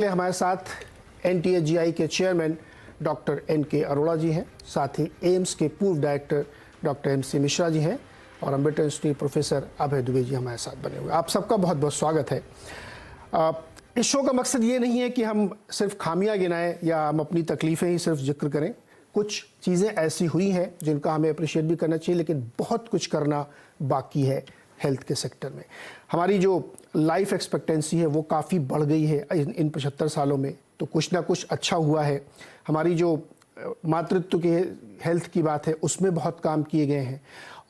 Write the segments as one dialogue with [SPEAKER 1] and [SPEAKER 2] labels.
[SPEAKER 1] हमारे साथ NTHGI के चेयरमैन डॉक्टर NK अरोड़ा जी हैं, साथ ही एम्स के पूर्व director doctor MC Mishra ji हैं और अम्बेडकर इंस्टीट्यूट प्रोफेसर अभय दुबे जी हमारे साथ बने हुए। आप सबका बहुत बहुत स्वागत है। इस शो का मकसद ये नहीं है कि हम सिर्फ खामियां गिनाएं या हम अपनी तकलीफ़ें ही सिर्फ जिक्र करें। कुछ चीज़ें ऐसी हुई हैं जिनका हमें अप्रिशिएट भी करना चाहिए, लेकिन बहुत कुछ करना बाकी है हेल्थ के सेक्टर में। हमारी जो लाइफ एक्सपेक्टेंसी है वो काफ़ी बढ़ गई है इन 75 सालों में, तो कुछ ना कुछ अच्छा हुआ है। हमारी जो मातृत्व के हेल्थ की बात है उसमें बहुत काम किए गए हैं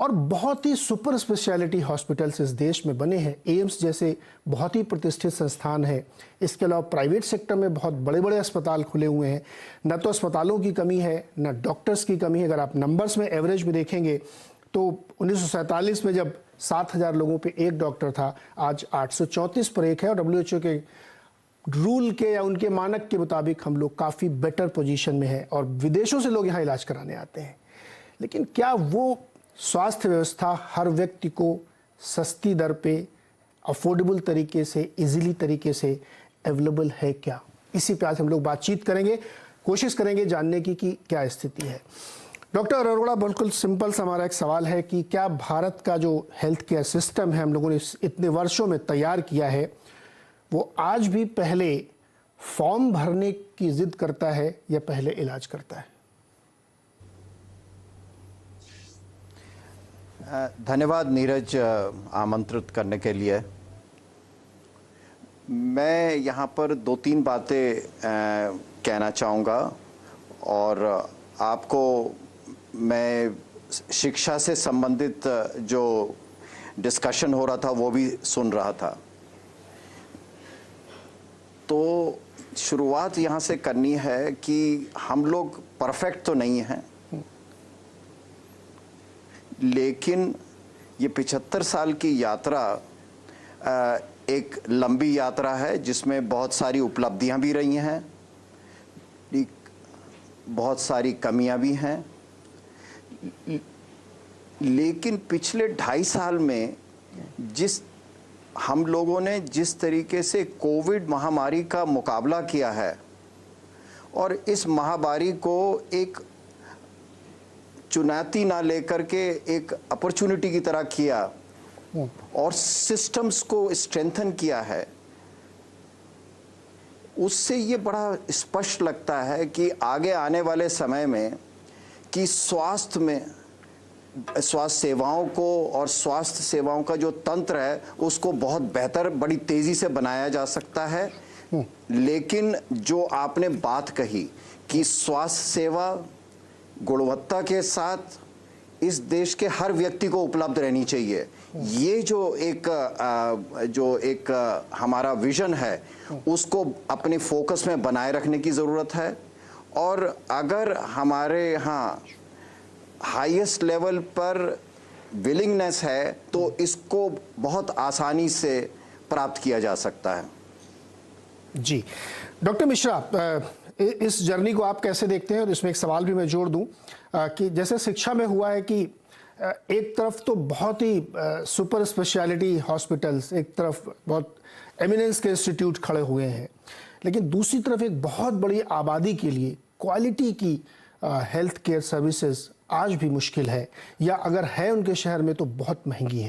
[SPEAKER 1] और बहुत ही सुपर स्पेशलिटी हॉस्पिटल्स इस देश में बने हैं। एम्स जैसे बहुत ही प्रतिष्ठित संस्थान है। इसके अलावा प्राइवेट सेक्टर में बहुत बड़े बड़े अस्पताल खुले हुए हैं। न तो अस्पतालों की कमी है, न डॉक्टर्स की कमी है। अगर आप नंबर्स में एवरेज में देखेंगे तो 1947 में जब 7,000 लोगों पे एक डॉक्टर था, आज 834 पर एक है और WHO के रूल के या उनके मानक के मुताबिक हम लोग काफ़ी बेटर पोजीशन में हैं और विदेशों से लोग यहाँ इलाज कराने आते हैं। लेकिन क्या वो स्वास्थ्य व्यवस्था हर व्यक्ति को सस्ती दर पे अफोर्डेबल तरीके से, इजीली तरीके से अवेलेबल है क्या? इसी पे आज हम लोग बातचीत करेंगे, कोशिश करेंगे जानने की कि क्या स्थिति है। डॉक्टर अरोड़ा, बिल्कुल सिंपल सा हमारा एक सवाल है कि क्या भारत का जो हेल्थ केयर सिस्टम है हम लोगों ने इतने वर्षों में तैयार किया है, वो आज भी पहले फॉर्म भरने की जिद करता है या पहले इलाज करता है?
[SPEAKER 2] धन्यवाद नीरज, आमंत्रित करने के लिए। मैं यहाँ पर 2-3 बातें कहना चाहूँगा और आपको मैं शिक्षा से संबंधित जो डिस्कशन हो रहा था वो भी सुन रहा था। तो शुरुआत यहाँ से करनी है कि हम लोग परफेक्ट तो नहीं हैं, लेकिन ये 75 साल की यात्रा एक लंबी यात्रा है जिसमें बहुत सारी उपलब्धियां भी रही हैं, बहुत सारी कमियां भी हैं। लेकिन पिछले 2.5 साल में हम लोगों ने जिस तरीके से कोविड महामारी का मुकाबला किया है और इस महामारी को एक चुनौती ना लेकर के एक अपॉर्चुनिटी की तरह किया और सिस्टम्स को स्ट्रेंथन किया है, उससे ये बड़ा स्पष्ट लगता है कि आगे आने वाले समय में कि स्वास्थ्य सेवाओं को और स्वास्थ्य सेवाओं का जो तंत्र है उसको बहुत बेहतर, बड़ी तेज़ी से बनाया जा सकता है। लेकिन जो आपने बात कही कि स्वास्थ्य सेवा गुणवत्ता के साथ इस देश के हर व्यक्ति को उपलब्ध रहनी चाहिए, ये जो एक हमारा विजन है उसको अपने फोकस में बनाए रखने की ज़रूरत है। और अगर हमारे यहाँ हाईएस्ट लेवल पर विलिंगनेस है तो इसको बहुत आसानी से प्राप्त किया जा सकता है।
[SPEAKER 1] जी डॉक्टर मिश्रा, इस जर्नी को आप कैसे देखते हैं? और इसमें एक सवाल भी मैं जोड़ दूं कि जैसे शिक्षा में हुआ है कि एक तरफ तो बहुत ही सुपर स्पेशलिटी हॉस्पिटल्स, एक तरफ बहुत एमिनेंस के इंस्टीट्यूट खड़े हुए हैं, लेकिन दूसरी तरफ एक बहुत बड़ी आबादी के लिए क्वालिटी की हेल्थ केयर सर्विसेज आज भी मुश्किल है, या अगर है उनके शहर में तो बहुत महंगी है।